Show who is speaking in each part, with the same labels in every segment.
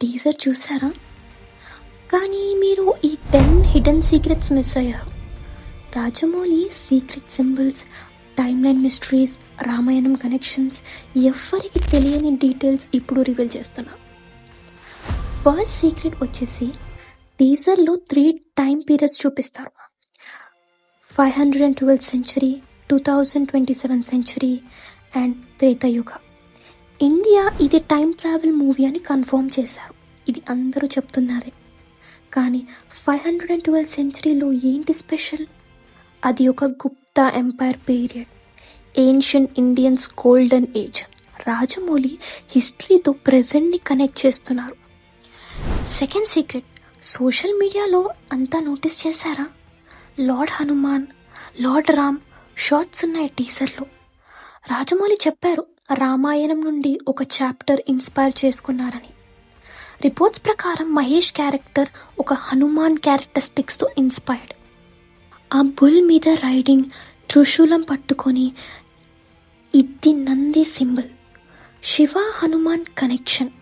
Speaker 1: Teaser చూసారా? కానీ మీరు ఈ 10 హిడెన్ సీక్రెట్స్ మిస్ అయ్యారు. Rajamouli secret symbols, time line mysteries, Ramayanam connections, ఎవ్వరికి తెలియని డీటెయిల్స్ ఇప్పుడు రివీల్ చేస్తున్నా. ఫస్ట్ సీక్రెట్ వచ్చేసి టీజర్లో 3 టైం పీరియడ్స్ చూపిస్తారు. 512th century, 2027 century and Tretayuga. India ఇది టైం ట్రావెల్ మూవీ అని కన్ఫర్మ్ చేశారు. ఇది అందరూ చెప్తున్నారే. కానీ 512th centuryలో ఏంటి స్పెషల్? అది ఒక Gupta empire period, ancient Indians golden age. Rajamouli హిస్టరీతో ప్రెజెంట్ని కనెక్ట్ చేస్తున్నారు. సెకండ్ సీక్రెట్, సోషల్ మీడియాలో అంతా నోటీస్ చేశారా? Lord Hanuman, lord Ram shorts ఉన్నాయి టీజర్లో. రాజమౌళి చెప్పారు రామాయణం నుండి ఒక చాప్టర్ ఇన్స్పైర్ చేసుకున్నారని. రిపోర్ట్స్ ప్రకారం మహేష్ క్యారెక్టర్ ఒక హనుమాన్ క్యారెక్టరిస్టిక్స్తో ఇన్స్పైర్డ్. ఆ బుల్ మీద రైడింగ్, త్రిశూలం పట్టుకొని, ఇది నంది సింబల్. శివ హనుమాన్ కనెక్షన్.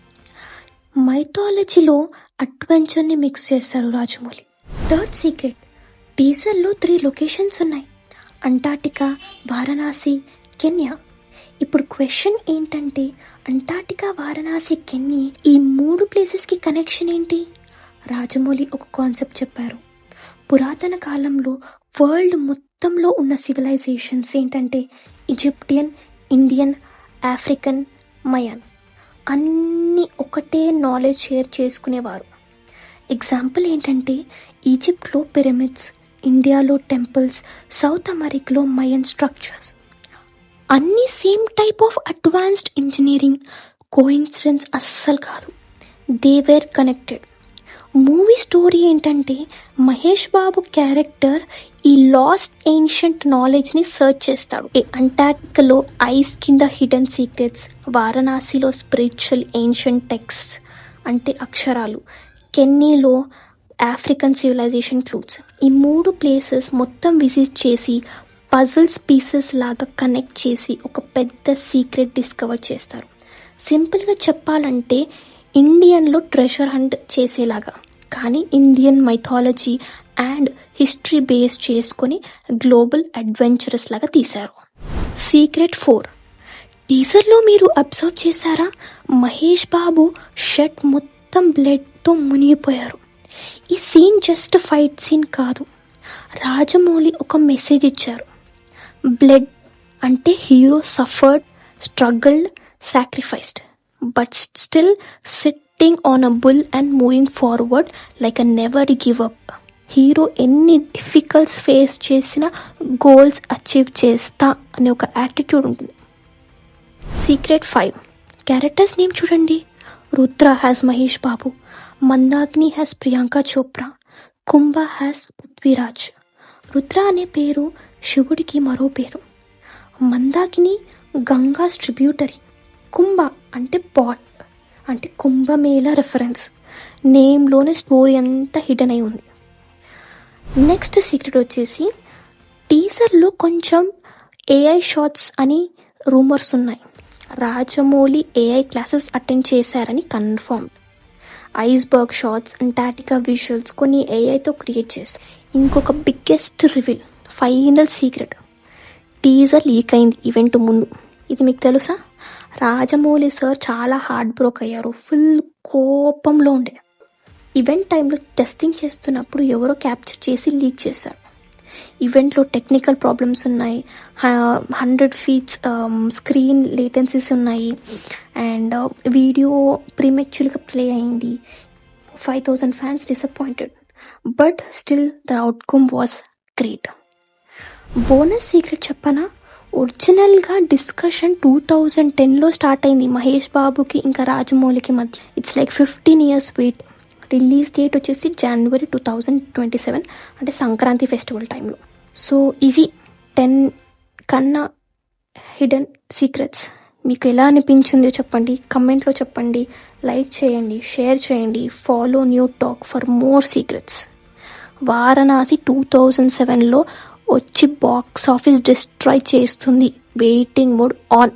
Speaker 1: మైథాలజీలో అడ్వెంచర్ని మిక్స్ చేశారు రాజమౌళి. థర్డ్ సీక్రెట్, టీజర్లో 3 లొకేషన్స్ ఉన్నాయి. Antarctica, Varanasi, Kenya. ఇప్పుడు క్వశ్చన్ ఏంటంటే అంటార్టికా, వారణాసి, కెన్యా ఈ 3 ప్లేసెస్కి కనెక్షన్ ఏంటి? రాజమౌళి ఒక కాన్సెప్ట్ చెప్పారు. పురాతన కాలంలో వరల్డ్ మొత్తంలో ఉన్న సివిలైజేషన్స్ ఏంటంటే ఈజిప్టియన్, ఇండియన్, ఆఫ్రికన్, మయాన్ అన్నీ ఒకటే నాలెడ్జ్ షేర్ చేసుకునేవారు. ఎగ్జాంపుల్ ఏంటంటే ఈజిప్ట్లో పిరమిడ్స్, ఇండియాలో టెంపుల్స్, సౌత్ అమెరికాలో మయన్ స్ట్రక్చర్స్. అన్నీ same type of advanced engineering. Coincidence అస్సలు కాదు. They were connected. Movie story ఏంటంటే మహేష్ బాబు క్యారెక్టర్ ఈ లాస్ట్ ఏన్షియంట్ నాలెడ్జ్ని సర్చ్ చేస్తాడు. అంటార్టికాలో ఐస్ కింద హిడెన్ సీక్రెట్స్, వారణాసిలో స్పిరిచువల్ ఏన్షియంట్ టెక్స్ట్ అంటే అక్షరాలు, కెన్నీలో ఆఫ్రికన్ సివిలైజేషన్ క్లూస్. ఈ 3 ప్లేసెస్ మొత్తం విజిట్ చేసి పజిల్స్ పీసెస్ లాగా కనెక్ట్ చేసి ఒక పెద్ద సీక్రెట్ డిస్కవర్ చేస్తారు. సింపుల్గా చెప్పాలంటే ఇండియన్లో ట్రెషర్ హంట్ చేసేలాగా, కానీ Indian mythology and history base చేసుకొని గ్లోబల్ అడ్వెంచరస్ లాగా తీశారు. సీక్రెట్ 4, టీజర్లో మీరు అబ్జర్వ్ చేశారా? మహేష్ బాబు షర్ట్ మొత్తం బ్లడ్తో మునిగిపోయారు. ఈ సీన్ జస్ట్ ఫైట్ సీన్ కాదు. రాజమౌళి ఒక మెసేజ్ ఇచ్చారు. బ్లడ్ అంటే hero suffered, struggled, sacrificed, but still sitting on a bull and moving forward like a never give up. Hero ఎన్ని డిఫికల్ట్స్ ఫేస్ చేసినా గోల్స్ అచీవ్ చేస్తా అనే ఒక యాటిట్యూడ్ ఉంటుంది. సీక్రెట్ 5, క్యారెక్టర్స్ నేమ్ చూడండి. Rudra has Mahesh Babu, Mandagni has Priyanka Chopra, Kumbha has Prithviraj. Rudra అనే పేరు శివుడికి మరో పేరు. మందాకిని గంగాస్ ట్రిబ్యూటరీ. కుంభ అంటే పాట్, అంటే కుంభమేళ రెఫరెన్స్. నేమ్లోనే స్టోరీ అంతా హిడెన్ అయి ఉంది. నెక్స్ట్ సీక్రెట్ వచ్చేసి టీజర్లో కొంచెం ఏఐ షాట్స్ అని రూమర్స్ ఉన్నాయి. రాజమౌళి ఏఐ క్లాసెస్ అటెండ్ చేశారని confirm. Iceberg shots, Antarctica visuals కొన్ని ఏఐతో క్రియేట్ చేశారు. ఇంకొక biggest reveal, final secret. Teaser leak అయింది ఈవెంట్ ముందు. ఇది మీకు తెలుసా? రాజమౌళి సార్ చాలా హార్ట్ బ్రోక్ అయ్యారు. ఫుల్ కోపంలో ఉండే. ఈవెంట్ టైంలో టెస్టింగ్ చేస్తున్నప్పుడు ఎవరో క్యాప్చర్ చేసి లీక్ చేశారు. ఈవెంట్లో టెక్నికల్ ప్రాబ్లమ్స్ ఉన్నాయి, 100 feet స్క్రీన్ లేటెన్సీస్ ఉన్నాయి, అండ్ వీడియో ప్రీమెచ్యూర్గా ప్లే అయింది. 5,000 fans disappointed, but still the outcome was great. Bonus secret చెప్పనా? ఒరిజినల్గా డిస్కషన్ 2010లో స్టార్ట్ అయింది మహేష్ బాబుకి ఇంకా రాజమౌళికి మధ్య. It's like 15 years wait. Release date వచ్చేసి January 2027, అంటే సంక్రాంతి ఫెస్టివల్ టైంలో. సో ఇవి 10 కన్నా హిడెన్ సీక్రెట్స్. మీకు ఎలా అనిపించిందో చెప్పండి, కమెంట్లో చెప్పండి, లైక్ చేయండి, షేర్ చేయండి. Follow new talk for more secrets. Varanasi 2007లో వచ్చి బాక్స్ ఆఫీస్ డిస్ట్రాయ్ చేస్తుంది. Waiting mode on.